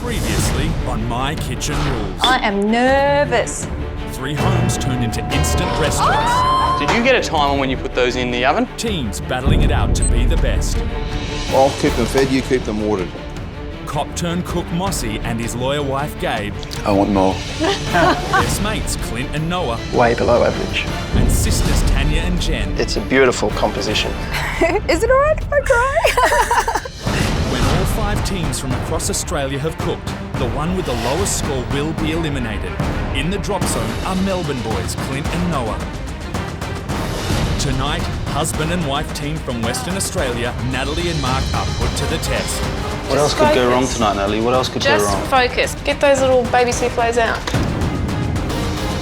Previously on My Kitchen Rules. I am nervous. 3 homes turned into instant restaurants. Did you get a timer when you put those in the oven? Teams battling it out to be the best. I'll keep them fed, you keep them watered. Cop-turned-cook Mossy and his lawyer wife Gabe. I want more. Best mates Clint and Noah. Way below average. And sisters Tanya and Jen. It's a beautiful composition. Is it alright if I cry? When all 5 teams from across Australia have cooked, the one with the lowest score will be eliminated. In the drop zone are Melbourne boys Clint and Noah. Tonight, husband and wife team from Western Australia, Natalie and Mark, are put to the test. What else could go wrong tonight, Natalie? What else could go wrong? Just focus. Get those little baby soufflés out.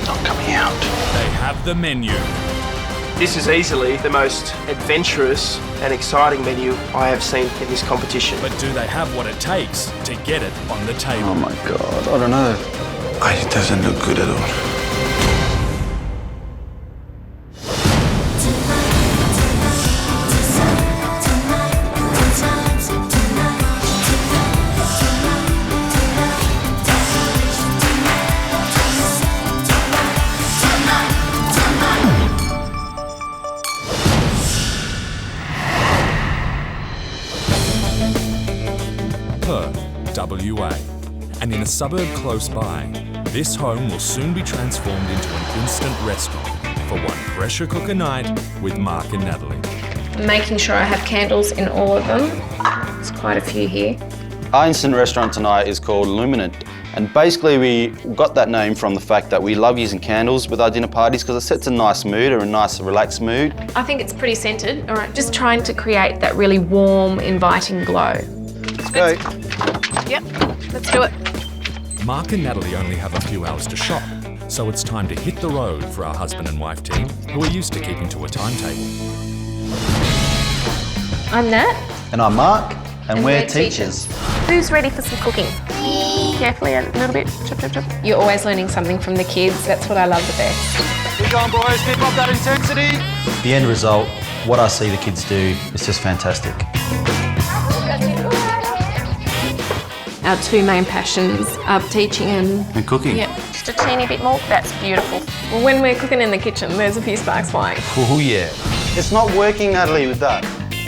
Not coming out. They have the menu. This is easily the most adventurous and exciting menu I have seen in this competition. But do they have what it takes to get it on the table? Oh my God, I don't know. It doesn't look good at all. WA, and in a suburb close by, this home will soon be transformed into an instant restaurant for one pressure cooker night with Mark and Natalie. Making sure I have candles in all of them. There's quite a few here. Our instant restaurant tonight is called Luminant, and basically we got that name from the fact that we love using candles with our dinner parties because it sets a nice mood or a nice relaxed mood. I think it's pretty scented. All right, just trying to create that really warm, inviting glow. Let's go. Yep, let's do it. Mark and Natalie only have a few hours to shop, so it's time to hit the road for our husband and wife team, who are used to keeping to a timetable. I'm Nat. And I'm Mark, and we're teachers. Who's ready for some cooking? Carefully, a little bit. Chop, chop, chop. You're always learning something from the kids. That's what I love the best. Keep going, boys. Keep up that intensity. The end result, what I see the kids do, is just fantastic. Our 2 main passions are teaching and cooking. Yeah, just a teeny bit more. That's beautiful. Well, when we're cooking in the kitchen, there's a few sparks flying. Oh yeah. It's not working, Natalie, with that.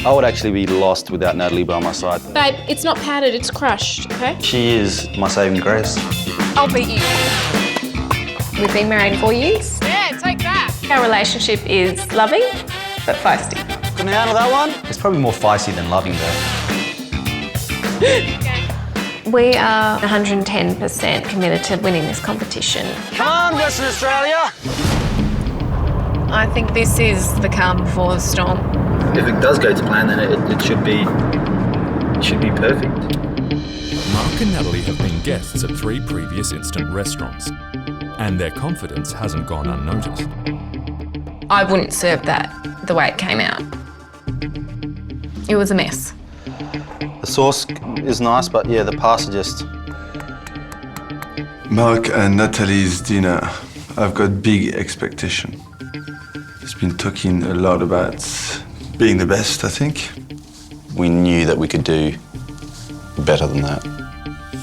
I would actually be lost without Natalie by my side. Babe, it's not powdered, it's crushed, okay? She is my saving grace. I'll beat you. We've been married 4 years. Yeah, take that. Our relationship is loving, but feisty. Can you handle that one? It's probably more feisty than loving though. We are 110% committed to winning this competition. Come on, Western Australia! I think this is the calm before the storm. If it does go to plan, then it should be perfect. Mark and Natalie have been guests at 3 previous instant restaurants, and their confidence hasn't gone unnoticed. I wouldn't serve that the way it came out. It was a mess. The sauce is nice, but yeah, the pasta just... Mark and Natalie's dinner, I've got big expectation. He's been talking a lot about being the best, I think. We knew that we could do better than that.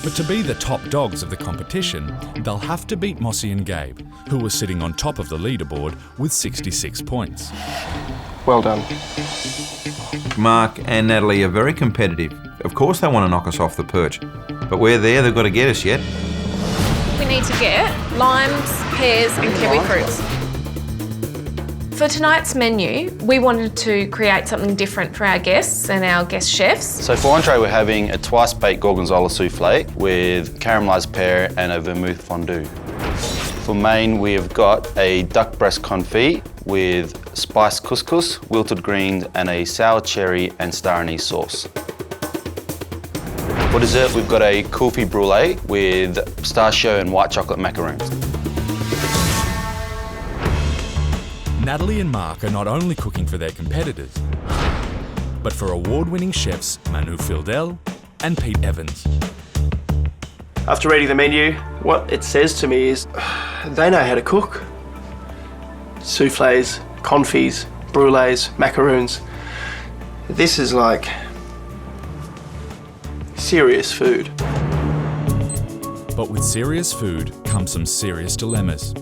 But to be the top dogs of the competition, they'll have to beat Mossy and Gabe, who were sitting on top of the leaderboard with 66 points. Well done. Mark and Natalie are very competitive. Of course they want to knock us off the perch, but we're there, they've got to get us yet. We need to get limes, pears and kiwi fruits. For tonight's menu, we wanted to create something different for our guests and our guest chefs. So for entree, we're having a twice-baked Gorgonzola Soufflé with caramelised pear and a vermouth fondue. For main, we have got a Duck Confit with spiced couscous, wilted greens and a sour cherry and star anise sauce. For dessert, we've got a kulfi brulee with pistachio and white chocolate macarons. Natalie and Mark are not only cooking for their competitors, but for award-winning chefs Manu Feildel and Pete Evans. After reading the menu, what it says to me is they know how to cook. Soufflés, confits, brulees, macaroons. This is like serious food. But with serious food come some serious dilemmas.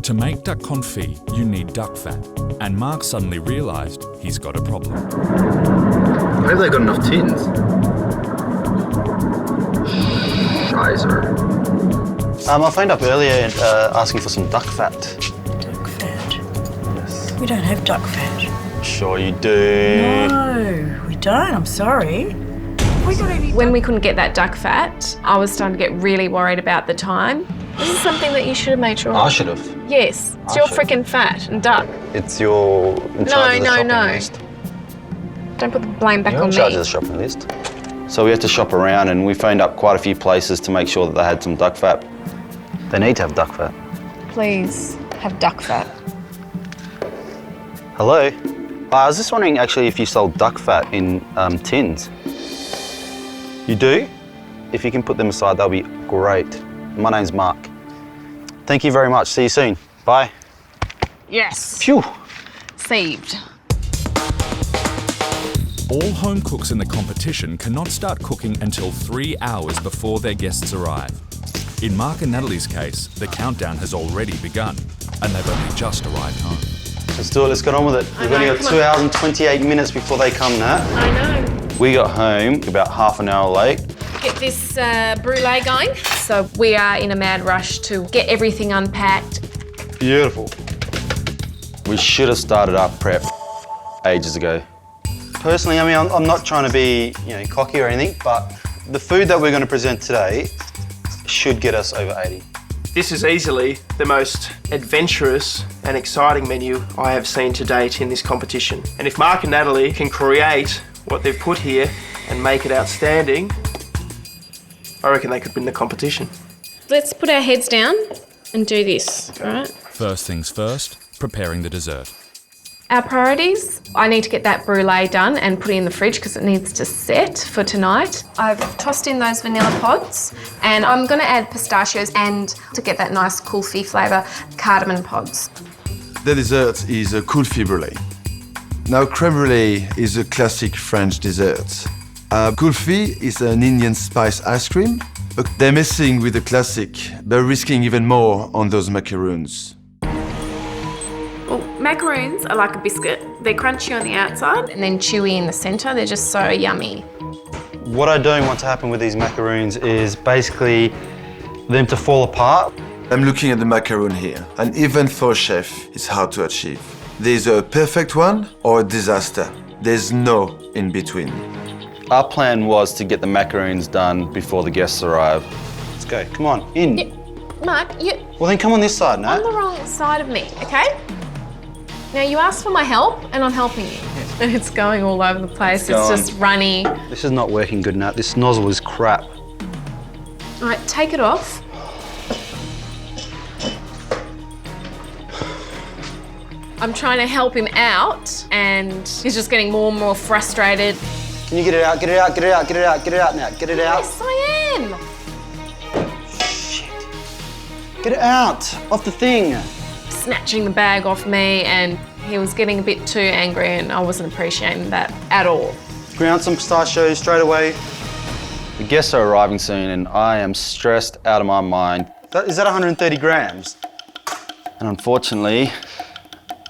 To make duck confit, you need duck fat, and Mark suddenly realised he's got a problem. I hope they've got enough tins. Scheiße. I phoned up earlier and asking for some duck fat. Duck fat? Yes. We don't have duck fat. Sure you do. No, we don't, I'm sorry. When we couldn't get that duck fat, I was starting to get really worried about the time. This is something that you should have made sure I of. should have. Yes, it's your freaking fat and duck. It's your in charge of the shopping No. list. Don't put the blame back You're on in charge me. of the shopping list. So we had to shop around and we phoned up quite a few places to make sure that they had some duck fat. They need to have duck fat. Please have duck fat. Hello? I was just wondering actually if you sold duck fat in tins. You do? If you can put them aside, that'll be great. My name's Mark. Thank you very much. See you soon. Bye. Yes. Phew. Saved. All home cooks in the competition cannot start cooking until 3 hours before their guests arrive. In Mark and Natalie's case, the countdown has already begun, and they've only just arrived home. Let's do it. Let's get on with it. We've only got 2 hours and 28 minutes before they come, Nat. I know. We got home about half an hour late. Get this brulee going. So we are in a mad rush to get everything unpacked. Beautiful. We should have started our prep ages ago. Personally, I mean, I'm not trying to be, cocky or anything, but the food that we're going to present today should get us over 80. This is easily the most adventurous and exciting menu I have seen to date in this competition. And if Mark and Natalie can create what they've put here and make it outstanding, I reckon they could win the competition. Let's put our heads down and do this, all right? First things first, preparing the dessert. Our priorities, I need to get that brulee done and put it in the fridge because it needs to set for tonight. I've tossed in those vanilla pods and I'm going to add pistachios and, to get that nice kulfi flavour, cardamom pods. The dessert is a kulfi brulee. Now, creme brulee is a classic French dessert. Kulfi is an Indian spice ice cream. But they're messing with the classic. They're risking even more on those macarons. Well, macarons are like a biscuit. They're crunchy on the outside and then chewy in the centre. They're just so yummy. What I don't want to happen with these macaroons is basically them to fall apart. I'm looking at the macaron here, and even for a chef, it's hard to achieve. There's a perfect one or a disaster. There's no in between. Our plan was to get the macaroons done before the guests arrive. Let's go, come on, in. Yeah, Mark, Well then come on this side, Nat. on the wrong side of me, okay? Now you asked for my help and I'm helping you. And it's going all over the place. It's just runny. This is not working good, Nat. This nozzle is crap. All right, take it off. I'm trying to help him out and he's just getting more and more frustrated. Can you get it out, get it out, get it out, get it out, get it out now, get it out. Yes, I am. Shit. Get it out, off the thing. Snatching the bag off me and he was getting a bit too angry and I wasn't appreciating that at all. Ground some pistachios straight away. The guests are arriving soon and I am stressed out of my mind. Is that 130 grams? And unfortunately,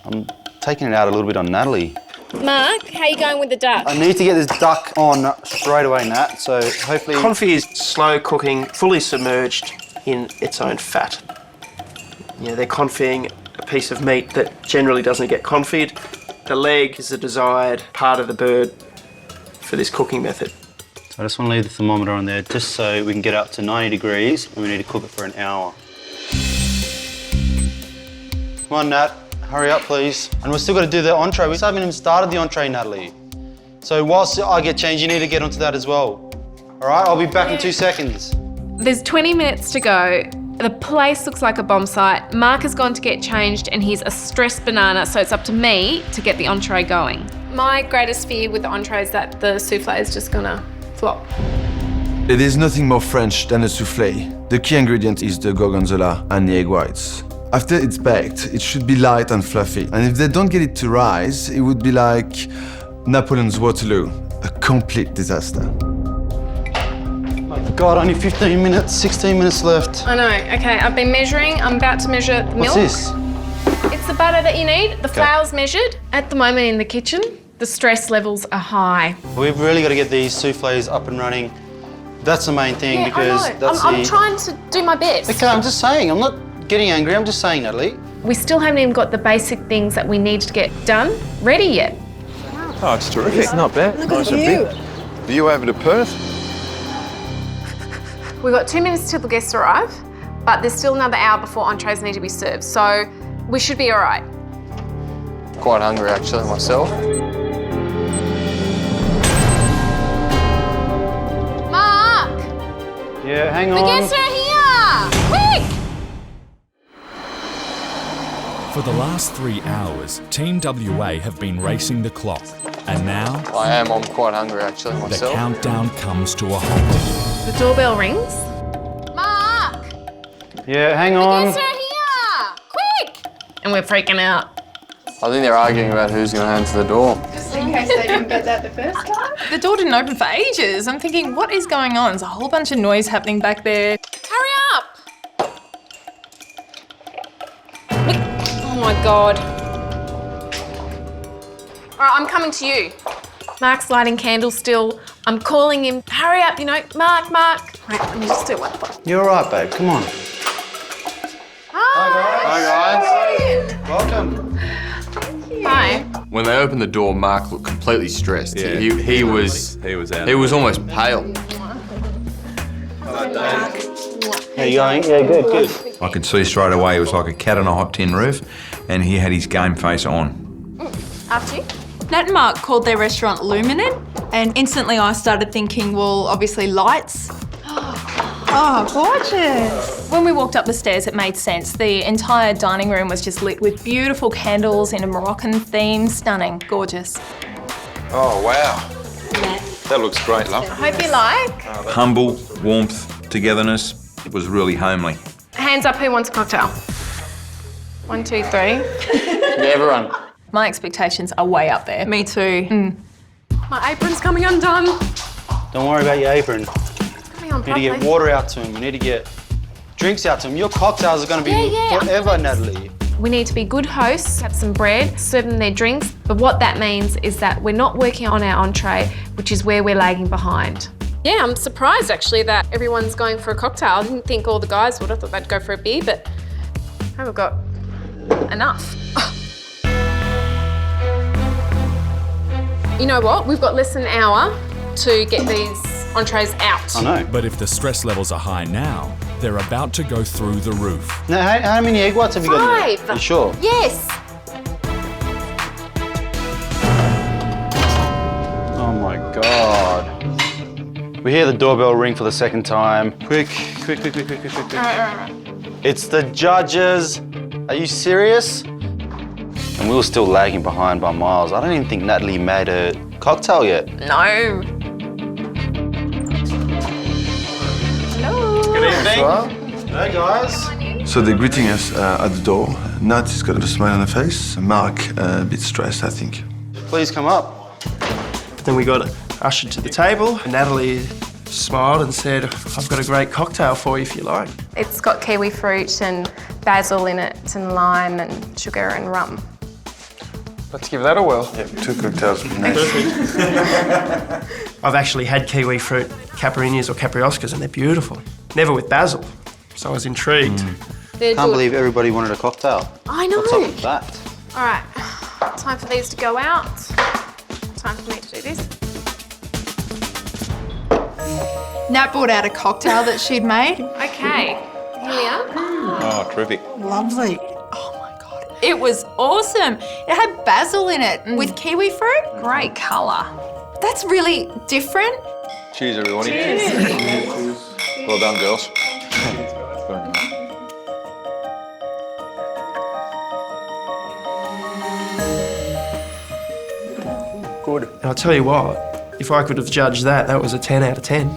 I'm taking it out a little bit on Natalie. Mark, how you going with the duck? I need to get this duck on straight away, Nat, so hopefully... Confit is slow cooking, fully submerged in its own fat. They're confiting a piece of meat that generally doesn't get confit. The leg is the desired part of the bird for this cooking method. So I just want to leave the thermometer on there just so we can get up to 90 degrees and we need to cook it for an hour. Come on, Nat. Hurry up, please. And we've still got to do the entree. We haven't even started the entree, Natalie. So whilst I get changed, you need to get onto that as well. All right, I'll be back in 2 seconds. There's 20 minutes to go. The place looks like a bomb site. Mark has gone to get changed and he's a stressed banana, so it's up to me to get the entree going. My greatest fear with the entree is that the soufflé is just gonna flop. It is nothing more French than a soufflé. The key ingredient is the gorgonzola and the egg whites. After it's baked, it should be light and fluffy. And if they don't get it to rise, it would be like Napoleon's Waterloo, a complete disaster. For God, only 15 minutes, 16 minutes left. I know. Okay, I've been measuring. I'm about to measure the milk. What's this? It's the butter that you need. The flour's measured. At the moment in the kitchen, the stress levels are high. We've really got to get these soufflés up and running. That's the main thing because I know. that's I'm trying to do my best. Okay, I'm just saying. I'm not getting angry. I'm just saying, Natalie. We still haven't even got the basic things that we need to get done ready yet. Oh, it's terrific. It's not bad. Look at you. Are you over to Perth? We've got 2 minutes till the guests arrive, but there's still another hour before entrees need to be served, so we should be all right. Quite hungry actually myself. Mark! Yeah, hang The on. guests are here! Quick! For the last 3 hours, Team WA have been racing the clock. And now, I'm quite hungry actually the myself. countdown comes to a halt. The doorbell rings. Mark! Yeah, hang The on. guests are here! Quick! And we're freaking out. I think they're arguing about who's going to answer the door. The door didn't open for ages. I'm thinking, what is going on? There's a whole bunch of noise happening back there. Hurry up! Oh my God. All right, I'm coming to you. Mark's lighting candles still. I'm calling him. Hurry up, Mark. Right, let me just do one. You're all right, babe. Come on. Hi. Hi, guys. Welcome. Hi. When they opened the door, Mark looked completely stressed. Yeah. He was out. he was almost pale. How you going? Yeah, good. I could see straight away he was like a cat on a hot tin roof, and he had his game face on. After you. Nat and Mark called their restaurant Luminant, and instantly I started thinking, well, obviously lights. Oh, gorgeous. When we walked up the stairs, it made sense. The entire dining room was just lit with beautiful candles in a Moroccan theme. Stunning, gorgeous. Oh, wow. That looks great, love. Hope you like. Humble, warmth, togetherness. It was really homely. Hands up, who wants a cocktail? 1, 2, 3. Yeah, everyone. My expectations are way up there. Me too. My apron's coming undone. Don't worry about your apron. Coming on You need to get water out to him. You need to get drinks out to him. Your cocktails are going to be forever, Natalie. We need to be good hosts, have some bread, serve them their drinks. But what that means is that we're not working on our entree, which is where we're lagging behind. Yeah, I'm surprised actually that everyone's going for a cocktail. I didn't think all the guys would. I thought they'd go for a beer, but I haven't got enough. You know what? We've got less than an hour to get these entrees out. I know. But if the stress levels are high now, they're about to go through the roof. Now, how many egg whites have you got in there? 5. You sure? Yes. Oh my God. We hear the doorbell ring for the second time. Quick. All right. It's the judges. Are you serious? And we were still lagging behind by miles. I don't even think Natalie made a cocktail yet. No. Hello. Good evening. Hey guys. So they're greeting us at the door. Nat has got a smile on her face. Mark a bit stressed, I think. Please come up. Then we got ushered to the table. Natalie smiled and said, I've got a great cocktail for you if you like. It's got kiwi fruit and basil in it and lime and sugar and rum. Let's give that a whirl. Yeah, 2 cocktails. I've actually had kiwi fruit caipirinhas or caprioscas and they're beautiful. Never with basil, so I was intrigued. They're Can't good. believe everybody wanted a cocktail. I know. What's up with that? All right, time for these to go out. Time for me to do this. Nat brought out a cocktail that she'd made. Okay, here we are. Oh, terrific. Lovely. Oh my God. It was awesome. It had basil in it with kiwi fruit. Great colour. That's really different. Cheers, everyone. Cheers. Well done, girls. Good. And I'll tell you what, if I could have judged that, that was a 10 out of 10.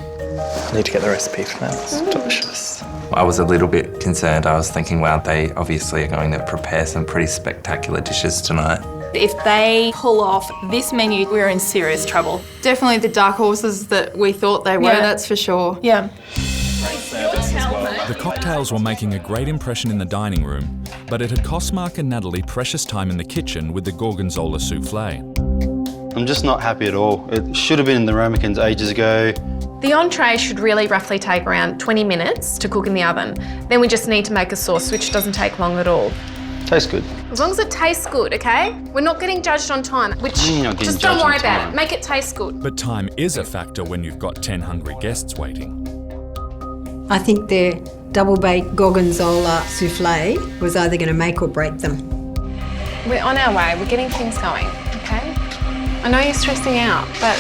Need to get the recipe for that. It's delicious. I was a little bit concerned. I was thinking, wow, they obviously are going to prepare some pretty spectacular dishes tonight. If they pull off this menu, we're in serious trouble. Definitely the dark horses that we thought they were, that's for sure. Yeah. The cocktails were making a great impression in the dining room, but it had cost Mark and Natalie precious time in the kitchen with the Gorgonzola Soufflé. I'm just not happy at all. It should have been in the ramekins ages ago. The entree should really roughly take around 20 minutes to cook in the oven. Then we just need to make a sauce, which doesn't take long at all. Tastes good. As long as it tastes good, okay? We're not getting judged on time, which just don't worry about it. Make it taste good. But time is a factor when you've got 10 hungry guests waiting. I think their double-baked Gorgonzola Soufflé was either going to make or break them. We're on our way. We're getting things going, okay? I know you're stressing out, but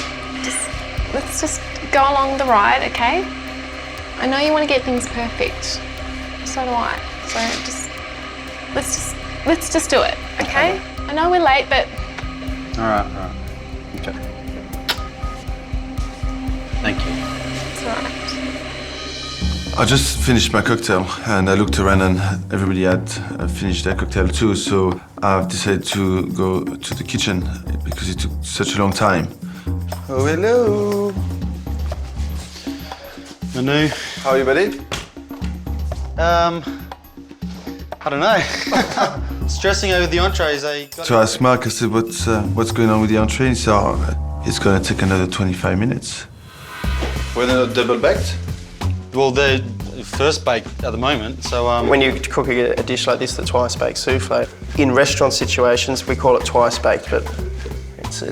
let's just go along the ride, okay? I know you want to get things perfect. So do I. So let's just do it, okay? I know we're late, but... All right. Okay. Thank you. It's all right. I just finished my cocktail and I looked around and everybody had finished their cocktail too, so I've decided to go to the kitchen because it took such a long time. Oh, hello. Manu. How are you, buddy? I don't know. Stressing over the entrees. So I asked Mark, I said, what's going on with the entree? So it's going to take another 25 minutes. Were they not double-baked? Well, they're first baked at the moment, so... When you cook a dish like this, the twice-baked soufflé, in restaurant situations, we call it twice-baked, but it's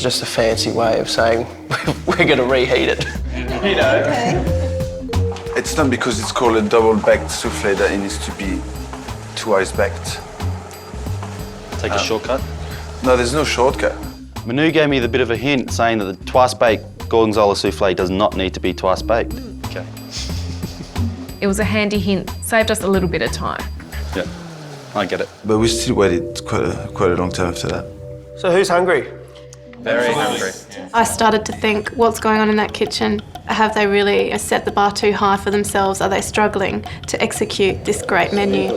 just a fancy way of saying we're going to reheat it. You know? Okay. It's not because it's called a double-baked soufflé that it needs to be twice-baked. Take a shortcut? No, there's no shortcut. Manu gave me the bit of a hint saying that the twice-baked Gorgonzola Soufflé does not need to be twice-baked. Okay. It was a handy hint. Saved us a little bit of time. Yeah, I get it. But we still waited quite a long time after that. So who's hungry? Very hungry. I started to think, what's going on in that kitchen? Have they really set the bar too high for themselves? Are they struggling to execute this great menu?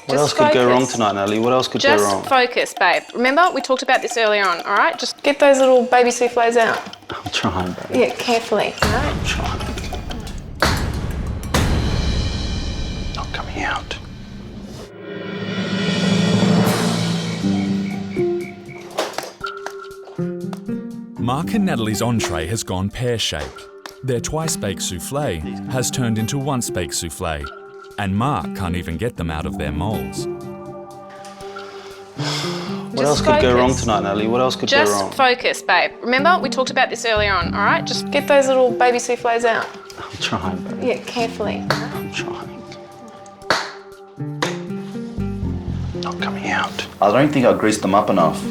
What else could go wrong tonight, Natalie? What else could go wrong? Just focus, babe. Remember, we talked about this earlier on, all right? Just get those little baby soufflés out. I'm trying, babe. Yeah, carefully, all right? I'm trying. Not coming out. Mark and Natalie's entree has gone pear-shaped. Their twice-baked soufflé has turned into once-baked soufflé. And Mark can't even get them out of their moulds. What else could go wrong tonight, Natalie? What else could go wrong? Just focus, babe. Remember, we talked about this earlier on, all right? Just get those little baby soufflés out. I'm trying, babe. Yeah, carefully. I'm trying. Not coming out. I don't think I greased them up enough.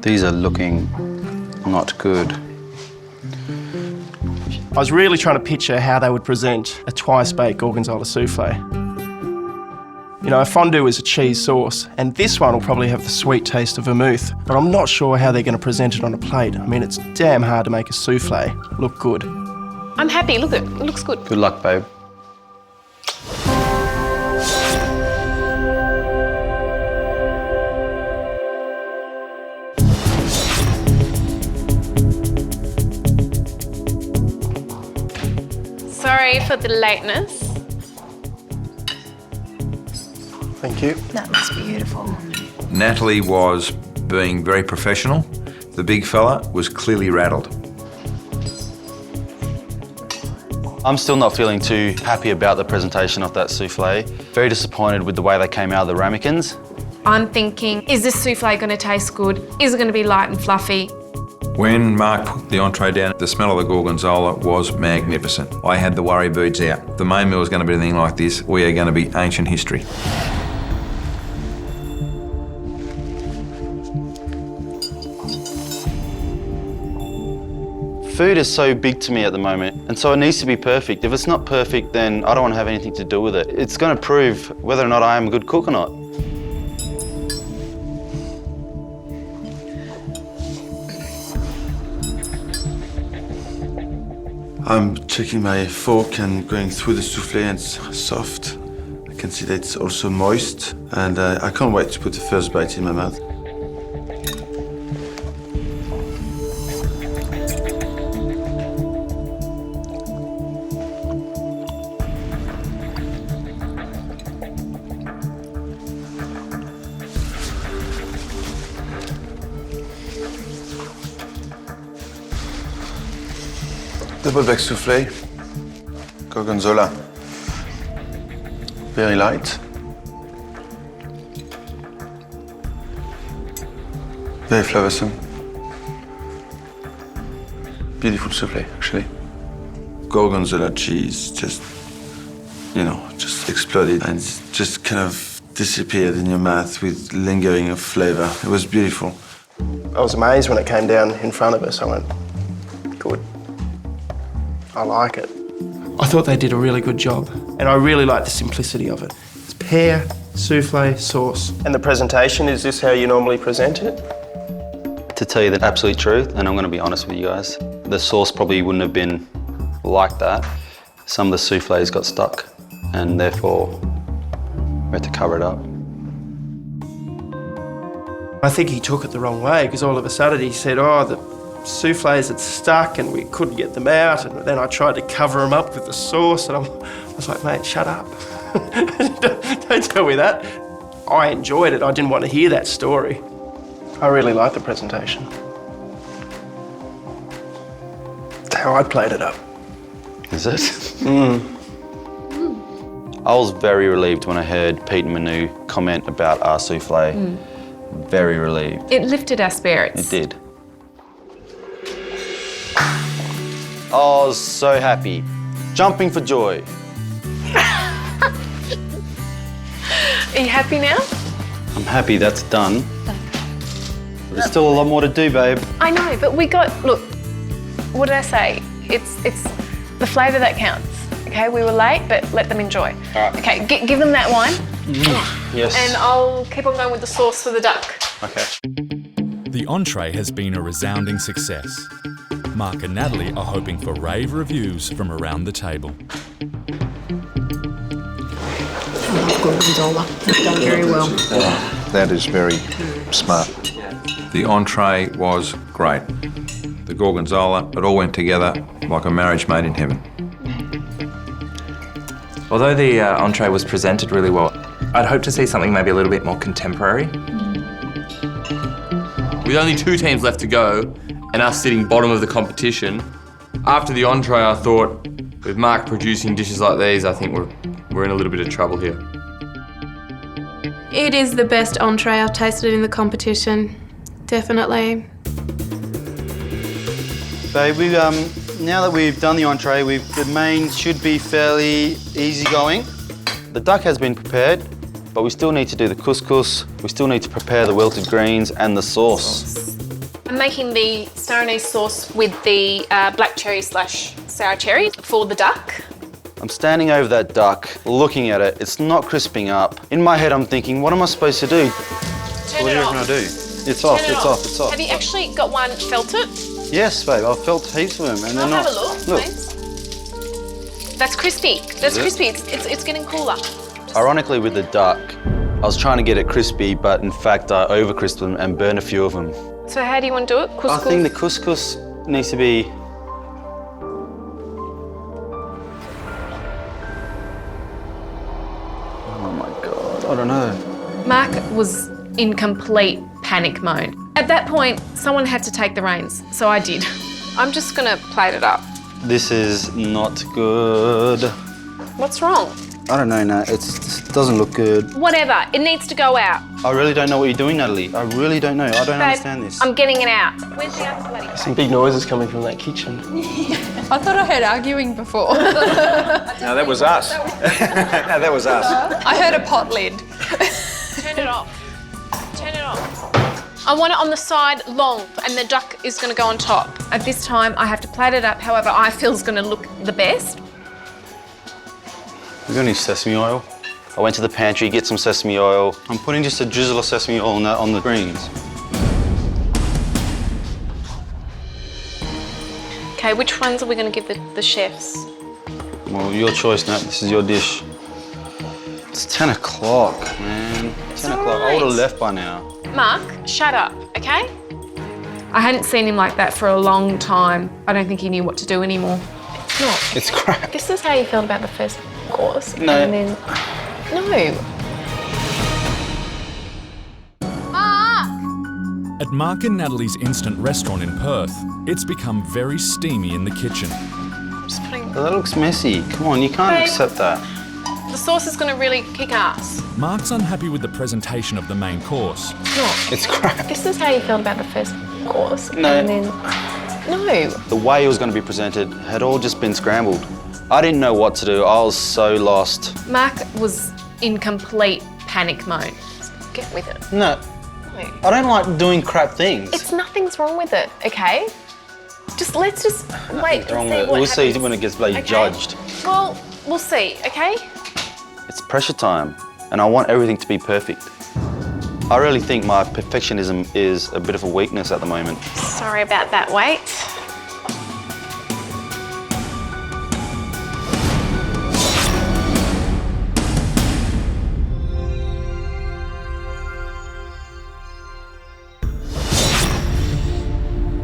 These are looking not good. I was really trying to picture how they would present a twice-baked Gorgonzola soufflé. You know, a fondue is a cheese sauce, and this one will probably have the sweet taste of vermouth, but I'm not sure how they're going to present it on a plate. I mean, it's damn hard to make a soufflé look good. I'm happy. Look, it looks good. Good luck, babe. Sorry for the lateness. Thank you. That looks beautiful. Natalie was being very professional. The big fella was clearly rattled. I'm still not feeling too happy about the presentation of that soufflé. Very disappointed with the way they came out of the ramekins. I'm thinking, is this soufflé going to taste good? Is it going to be light and fluffy? When Mark put the entree down, the smell of the Gorgonzola was magnificent. I had the worry beads out. If the main meal is going to be anything like this, we are going to be ancient history. Food is so big to me at the moment, and so it needs to be perfect. If it's not perfect, then I don't want to have anything to do with it. It's going to prove whether or not I am a good cook or not. I'm checking my fork and going through the soufflé and it's soft. I You can see that it's also moist, and I can't wait to put the first bite in my mouth. Double back soufflé, Gorgonzola. Very light. Very flavoursome. Beautiful soufflé, actually. Gorgonzola cheese just, just exploded and just kind of disappeared in your mouth with lingering of flavour. It was beautiful. I was amazed when it came down in front of us. I went, good. I like it. I thought they did a really good job, and I really like the simplicity of it. It's pear, soufflé, sauce. And the presentation, is this how you normally present it? To tell you the absolute truth, and I'm going to be honest with you guys, the sauce probably wouldn't have been like that. Some of the soufflés got stuck, and therefore we had to cover it up. I think he took it the wrong way, because all of a sudden he said, oh, the soufflés had stuck and we couldn't get them out, and then I tried to cover them up with the sauce, and I was like, mate, shut up. Don't tell me that. I enjoyed it. I didn't want to hear that story. I really liked the presentation. It's how I played it up. Is it? I was very relieved when I heard Pete and Manu comment about our soufflé. Very relieved. It lifted our spirits. It did. I was so happy, jumping for joy. Are you happy now? I'm happy that's done. But there's still a lot more to do, babe. I know, but look, what did I say? It's the flavour that counts, okay? We were late, but let them enjoy. All right. Okay, give them that wine. Yes. And I'll keep on going with the sauce for the duck. Okay. The entree has been a resounding success. Mark and Natalie are hoping for rave reviews from around the table. I love Gorgonzola. It's done very well. That is very smart. The entree was great. The Gorgonzola, it all went together like a marriage made in heaven. Although the entree was presented really well, I'd hope to see something maybe a little bit more contemporary. With only 2 teams left to go, and us sitting bottom of the competition, after the entree I thought, with Mark producing dishes like these, I think we're in a little bit of trouble here. It is the best entree I've tasted in the competition, definitely. Babe, now that we've done the entree, the main should be fairly easygoing. The duck has been prepared, but we still need to do the couscous, we still need to prepare the wilted greens and the sauce. I'm making the star anise sauce with the black cherry / sour cherry for the duck. I'm standing over that duck, looking at it. It's not crisping up. In my head, I'm thinking, what am I supposed to do? What do you reckon I do? It's off, it's off, it's off. Have you actually got one felted? Yes, babe, I've felt heaps of them. And I'll they're have not... a look, please. That's crispy. That's crispy. It's getting cooler. Ironically, with the duck, I was trying to get it crispy, but in fact, I over-crisped them and burned a few of them. So how do you want to do it? Couscous? I think the couscous needs to be... Oh my God, I don't know. Mark was in complete panic mode. At that point, someone had to take the reins, so I did. I'm just gonna plate it up. This is not good. What's wrong? I don't know, Nat. It doesn't look good. Whatever, it needs to go out. I really don't know what you're doing, Natalie. I really don't know. I don't understand this. I'm getting it out. Where's the other bloody... Some big noises coming from that kitchen. I thought I heard arguing before. No, that was us. No, that was us. I heard a pot lid. Turn it off. Turn it off. I want it on the side long, and the duck is going to go on top. At this time, I have to plate it up however I feel is going to look the best. We got any sesame oil? I went to the pantry, get some sesame oil. I'm putting just a drizzle of sesame oil on the greens. Okay, which ones are we going to give the chefs? Well, your choice, Nat. This is your dish. It's 10 o'clock, man. 10 o'clock. I would have left by now. Mark, shut up, okay? I hadn't seen him like that for a long time. I don't think he knew what to do anymore. It's not. It's crap. This is how you felt about the first course. No. And then... No. At Mark and Natalie's instant restaurant in Perth, it's become very steamy in the kitchen. That looks messy. Come on, you can't accept that. The sauce is going to really kick ass. Mark's unhappy with the presentation of the main course. It's not. It's crap. This is how you felt about the first course. No. And then... No. The way it was going to be presented had all just been scrambled. I didn't know what to do. I was so lost. Mark was in complete panic mode. Just get with it. No. I don't like doing crap things. It's nothing's wrong with it, okay? Let's just wait and see what happens. We'll see when it gets judged. Well, we'll see, okay? It's pressure time, and I want everything to be perfect. I really think my perfectionism is a bit of a weakness at the moment. Sorry about that, wait.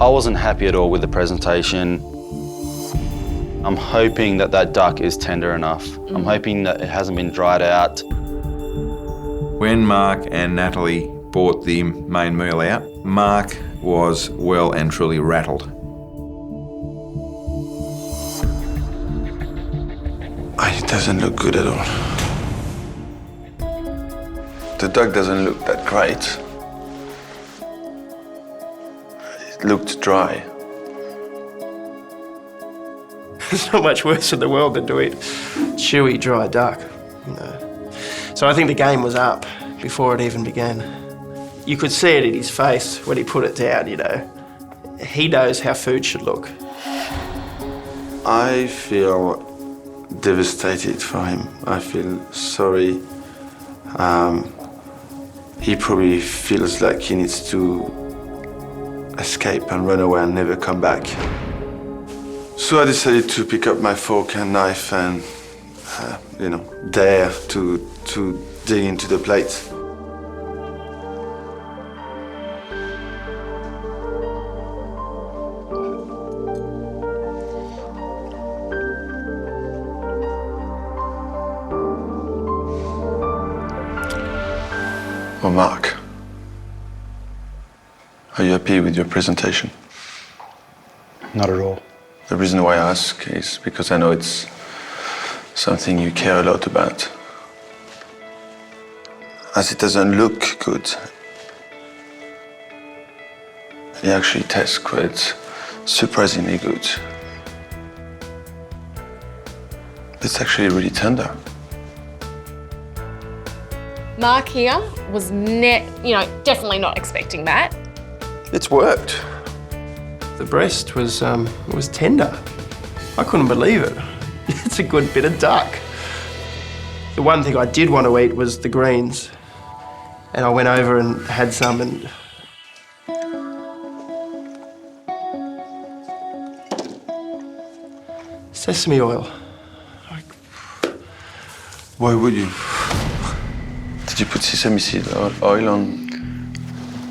I wasn't happy at all with the presentation. I'm hoping that that duck is tender enough. I'm hoping that it hasn't been dried out. When Mark and Natalie brought the main meal out, Mark was well and truly rattled. It doesn't look good at all. The duck doesn't look that great. It looked dry. There's not much worse in the world than to eat chewy, dry duck. No. So I think the game was up before it even began. You could see it in his face when he put it down, you know. He knows how food should look. I feel devastated for him. I feel sorry. He probably feels like he needs to escape and run away and never come back. So I decided to pick up my fork and knife and, dare to dig into the plate. Well, Mark, are you happy with your presentation? Not at all. The reason why I ask is because I know it's something you care a lot about. As it doesn't look good, it actually tastes quite surprisingly good. It's actually really tender. Mark here was definitely not expecting that. It's worked. The breast was tender. I couldn't believe it. It's a good bit of duck. The one thing I did want to eat was the greens. And I went over and had some and... Sesame oil. Why would you? Did you put sesame seed oil on?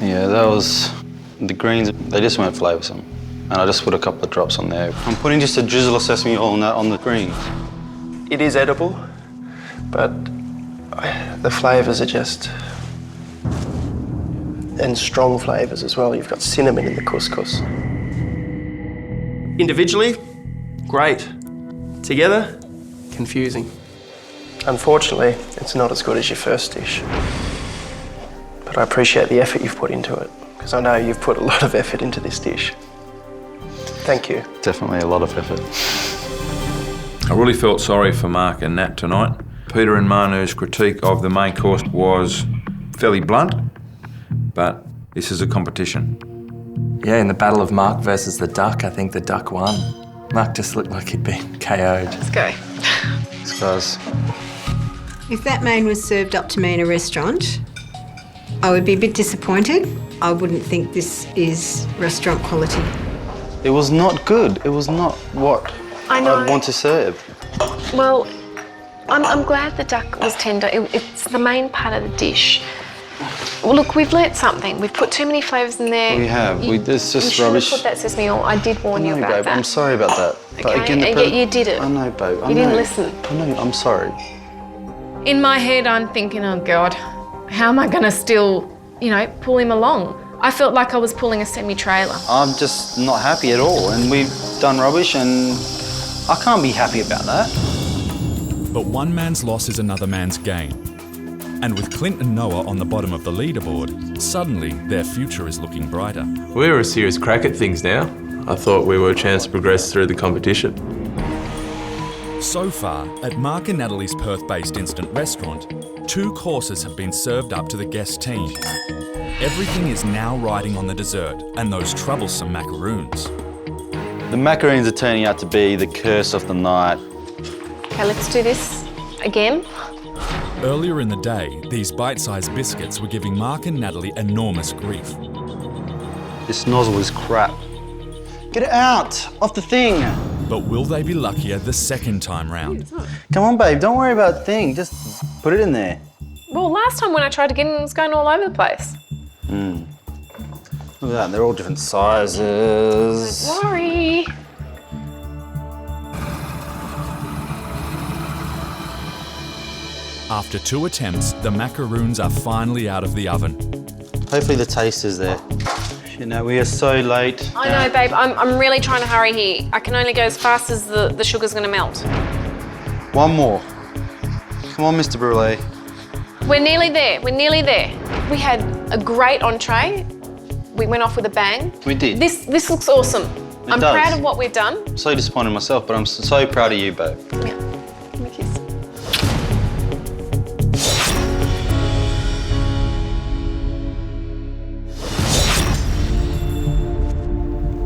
Yeah, that was... The greens, they just weren't flavoursome. And I just put a couple of drops on there. I'm putting just a drizzle of sesame oil on the greens. It is edible, but the flavours are just... And strong flavours as well. You've got cinnamon in the couscous. Individually, great. Together, confusing. Unfortunately, it's not as good as your first dish. But I appreciate the effort you've put into it, because I know you've put a lot of effort into this dish. Thank you. Definitely a lot of effort. I really felt sorry for Mark and Nat tonight. Peter and Manu's critique of the main course was fairly blunt, but this is a competition. Yeah, in the battle of Mark versus the duck, I think the duck won. Mark just looked like he'd been KO'd. Let's go. Thanks, guys. If that main was served up to me in a restaurant, I would be a bit disappointed. I wouldn't think this is restaurant quality. It was not good. It was not what I know. I'd want to serve. Well, I'm glad the duck was tender. It's the main part of the dish. Well, look, we've learnt something. We've put too many flavours in there. We have. It's just you rubbish. You should have put that sesame oil. I did warn you about babe, that. I'm sorry about that. But Okay, again, and yet you did it. I know, babe. You didn't listen. I know, I'm sorry. In my head, I'm thinking, oh God, how am I going to still, pull him along? I felt like I was pulling a semi-trailer. I'm just not happy at all, and we've done rubbish, and I can't be happy about that. But one man's loss is another man's gain. And with Clint and Noah on the bottom of the leaderboard, suddenly their future is looking brighter. We're a serious crack at things now. I thought we were a chance to progress through the competition. So far, at Mark and Natalie's Perth-based instant restaurant, 2 courses have been served up to the guest team. Everything is now riding on the dessert and those troublesome macaroons. The macaroons are turning out to be the curse of the night. Okay, let's do this again. Earlier in the day, these bite-sized biscuits were giving Mark and Natalie enormous grief. This nozzle is crap. Get it out of the thing. But will they be luckier the second time round? Come on, babe, don't worry about the thing. Just put it in there. Well, last time when I tried to get in, it was going all over the place. Look at that, they're all different sizes. Don't worry. After 2 attempts, the macaroons are finally out of the oven. Hopefully the taste is there. We are so late. I know, babe. I'm really trying to hurry here. I can only go as fast as the sugar's going to melt. One more. Come on, Mr. Brulee. We're nearly there. We're nearly there. We had a great entree. We went off with a bang. We did. This looks awesome. I'm does. proud of what we've done. I'm so disappointed in myself, but I'm so proud of you, babe. Yeah. Give me a kiss.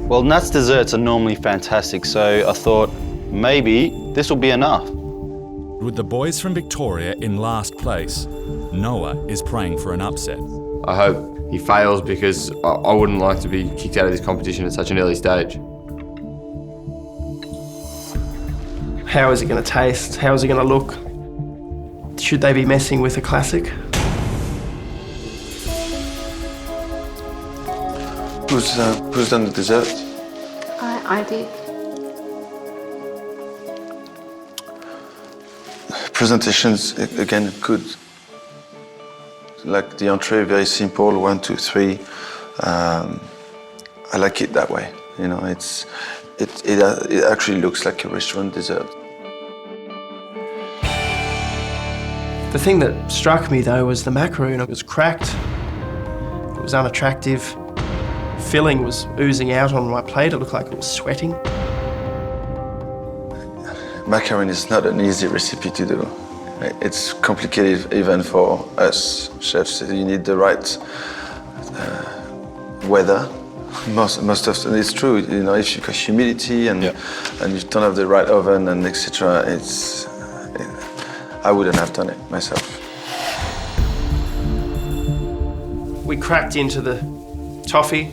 Well, Nat's desserts are normally fantastic, so I thought maybe this will be enough. With the boys from Victoria in last place, Noah is praying for an upset. I hope he fails because I wouldn't like to be kicked out of this competition at such an early stage. How is it going to taste? How is it going to look? Should they be messing with a classic? Who's done the dessert? I did. Presentations, again, good. Like the entree, very simple, 1, 2, 3. I like it that way. It actually looks like a restaurant dessert. The thing that struck me though was the macaroon. It was cracked. It was unattractive. Filling was oozing out on my plate. It looked like it was sweating. Macaron is not an easy recipe to do. It's complicated even for us chefs. You need the right weather. Most often it's true. If you've got humidity and you don't have the right oven and etc. I wouldn't have done it myself. We cracked into the toffee,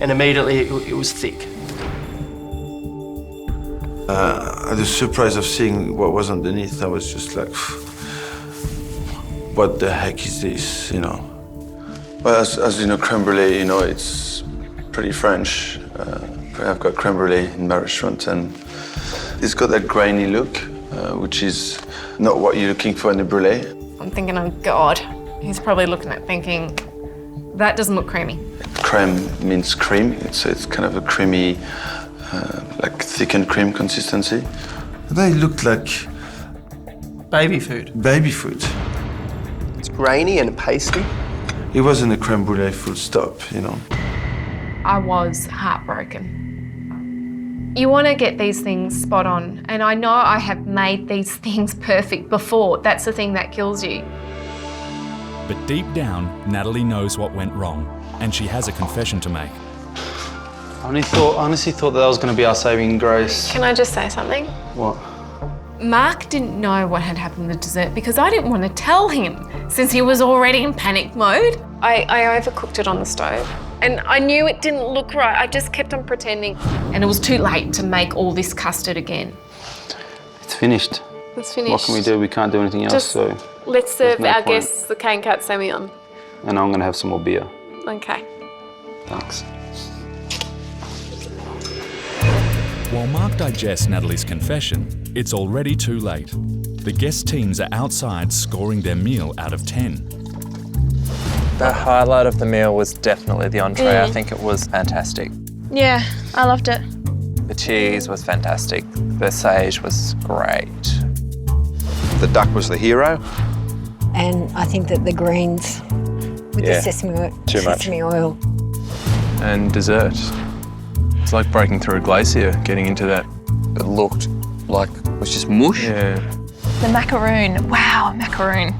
and immediately it was thick. The surprise of seeing what was underneath, I was just like, what the heck is this, Well, as you know, creme brulee, it's pretty French. I've got creme brulee in my restaurant, and it's got that grainy look, which is not what you're looking for in a brulee. I'm thinking, oh God, he's probably looking at thinking, that doesn't look creamy. Creme means cream. It's kind of a creamy, like thickened cream consistency. They looked like baby food. Baby food. It's grainy and pasty. It wasn't a creme brulee full stop, I was heartbroken. You want to get these things spot on, and I know I have made these things perfect before. That's the thing that kills you. But deep down, Natalie knows what went wrong, and she has a confession to make. I honestly thought that was going to be our saving grace. Can I just say something? What? Mark didn't know what had happened to dessert because I didn't want to tell him since he was already in panic mode. I overcooked it on the stove and I knew it didn't look right. I just kept on pretending and it was too late to make all this custard again. It's finished. It's finished. What can we do? We can't do anything else, Just so... let's serve no our point. guests the cane cut semillon. And I'm going to have some more beer. Okay. Thanks. While Mark digests Natalie's confession, it's already too late. The guest teams are outside scoring their meal out of 10. The highlight of the meal was definitely the entree. I think it was fantastic. Yeah, I loved it. The cheese was fantastic. The sage was great. The duck was the hero. And I think that the greens with the sesame oil. And dessert. It's like breaking through a glacier, getting into that. It looked like it was just mush. Yeah. The macaroon, wow, macaroon.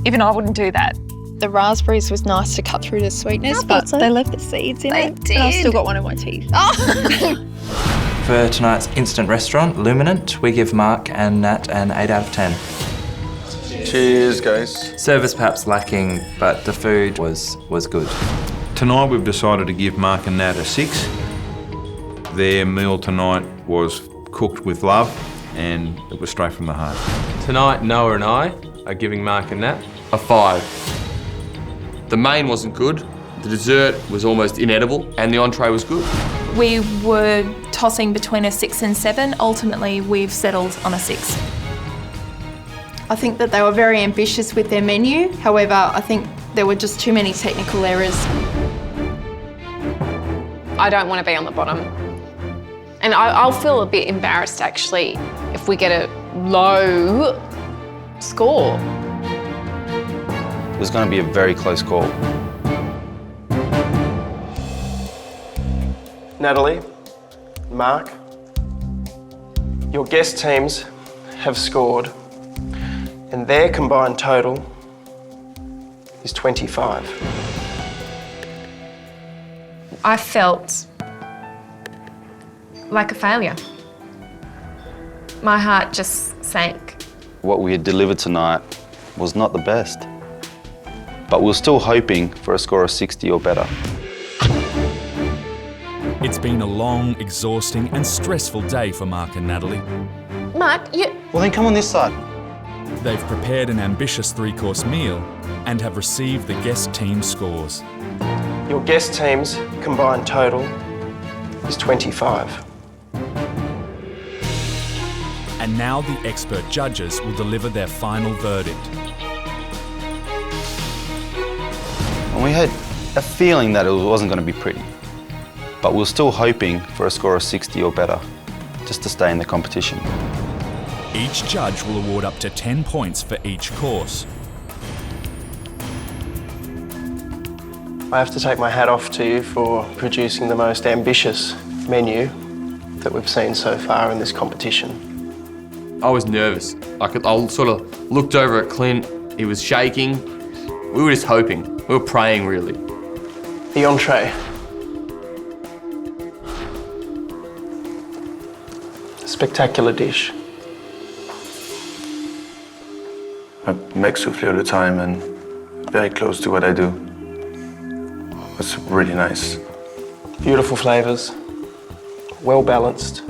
Even I wouldn't do that. The raspberries was nice to cut through the sweetness, but they left the seeds in it. did. And I've still got one in my teeth. For tonight's instant restaurant, Luminant, we give Mark and Nat an 8 out of 10. Cheers, guys. Service perhaps lacking, but the food was good. Tonight we've decided to give Mark and Nat a 6. Their meal tonight was cooked with love and it was straight from the heart. Tonight, Noah and I are giving Mark and Nat a 5. The main wasn't good, the dessert was almost inedible, and the entree was good. We were tossing between a 6 and 7. Ultimately, we've settled on a 6. I think that they were very ambitious with their menu. However, I think there were just too many technical errors. I don't want to be on the bottom. And I'll feel a bit embarrassed, actually, if we get a low score. It was going to be a very close call. Natalie, Mark, your guest teams have scored, and their combined total is 25. I felt like a failure. My heart just sank. What we had delivered tonight was not the best. But we were still hoping for a score of 60 or better. It's been a long, exhausting and stressful day for Mark and Natalie. Mark, you... Well then come on this side. They've prepared an ambitious 3-course meal and have received the guest team scores. Your guest team's combined total is 25. And now the expert judges will deliver their final verdict. And we had a feeling that it wasn't going to be pretty. But we were still hoping for a score of 60 or better, just to stay in the competition. Each judge will award up to 10 points for each course. I have to take my hat off to you for producing the most ambitious menu that we've seen so far in this competition. I was nervous. I sort of looked over at Clint, he was shaking. We were just hoping, we were praying really. The entree. Spectacular dish. I make soufflé all the time and very close to what I do. It's really nice. Beautiful flavours, well balanced.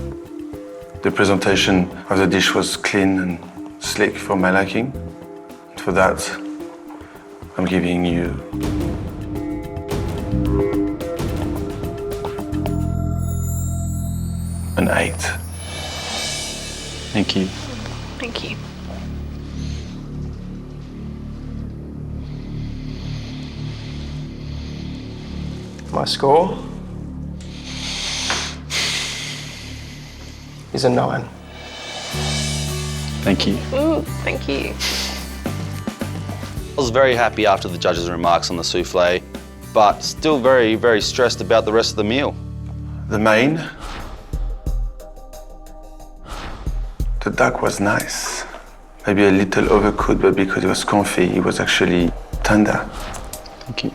The presentation of the dish was clean and slick for my liking. For that, I'm giving you an 8. Thank you. Thank you. My score is a 9. Thank you. Ooh, thank you. I was very happy after the judges' remarks on the soufflé, but still very, very stressed about the rest of the meal. The main, the duck was nice. Maybe a little overcooked, but because it was confit, it was actually tender. Thank you.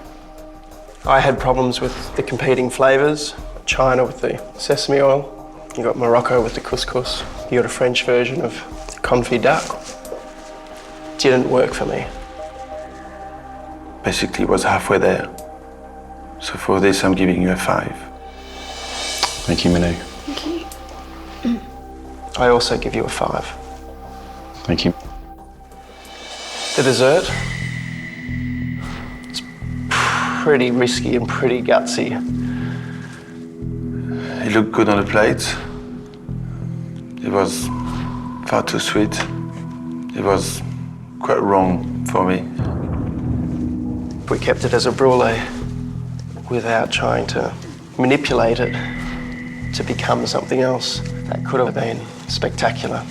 I had problems with the competing flavours. China with the sesame oil. You got Morocco with the couscous. You got a French version of the confit duck. Didn't work for me. Basically, it was halfway there. So for this, I'm giving you a 5. Thank you, Manu. Thank you. I also give you a 5. Thank you. The dessert, it's pretty risky and pretty gutsy. It looked good on the plate. It was far too sweet. It was quite wrong for me. We kept it as a brulee without trying to manipulate it to become something else. That could have been spectacular.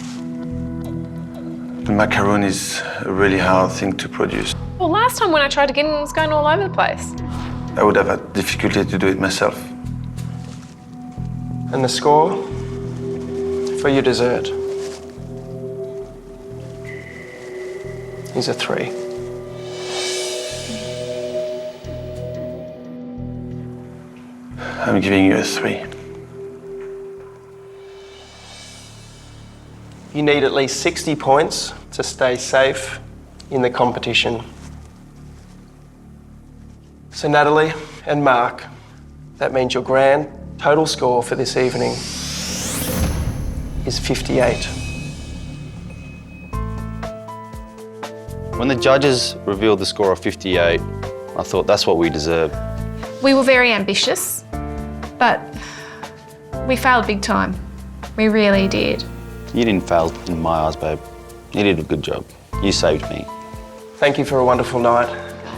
The macaron is a really hard thing to produce. Well, last time when I tried to get in, it was going all over the place. I would have had difficulty to do it myself. And the score for your dessert is a 3. I'm giving you a 3. You need at least 60 points to stay safe in the competition. So Natalie and Mark, that means your grand total score for this evening is 58. When the judges revealed the score of 58, I thought that's what we deserve. We were very ambitious, but we failed big time. We really did. You didn't fail in my eyes, babe. You did a good job. You saved me. Thank you for a wonderful night.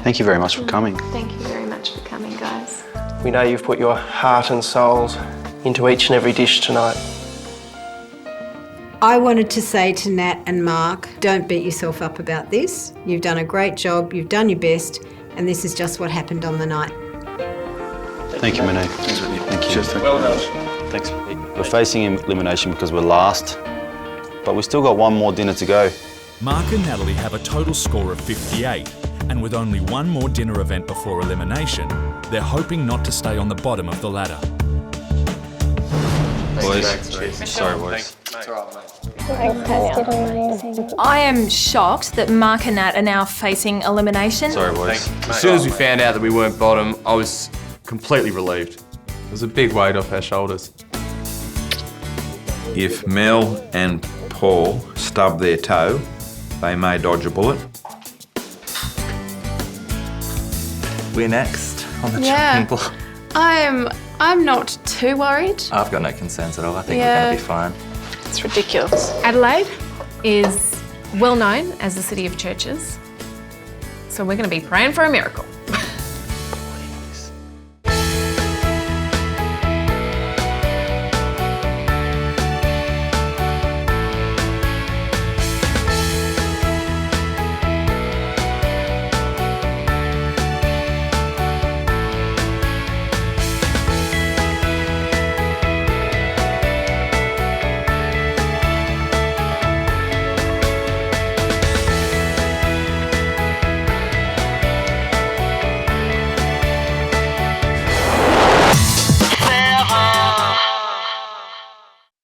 Thank you very much for coming. Thank you very much for coming, guys. We know you've put your heart and souls into each and every dish tonight. I wanted to say to Nat and Mark, don't beat yourself up about this. You've done a great job, you've done your best, and this is just what happened on the night. Thank you, Manu. Thank you. Cheers, thank Well you. done. Thanks. We're facing elimination because we're last, but we still got one more dinner to go. Mark and Natalie have a total score of 58, and with only one more dinner event before elimination, they're hoping not to stay on the bottom of the ladder. Boys, sorry, boys. I am shocked that Mark and Nat are now facing elimination. Sorry, boys. As soon as we found out that we weren't bottom, I was completely relieved. It was a big weight off our shoulders. If Mel and Paul stub their toe, they may dodge a bullet. We're next on the Yeah. chopping block. I'm not too worried. I've got no concerns at all. I think we're Yeah. going to be fine. It's ridiculous. Adelaide is well known as the city of churches, so we're going to be praying for a miracle.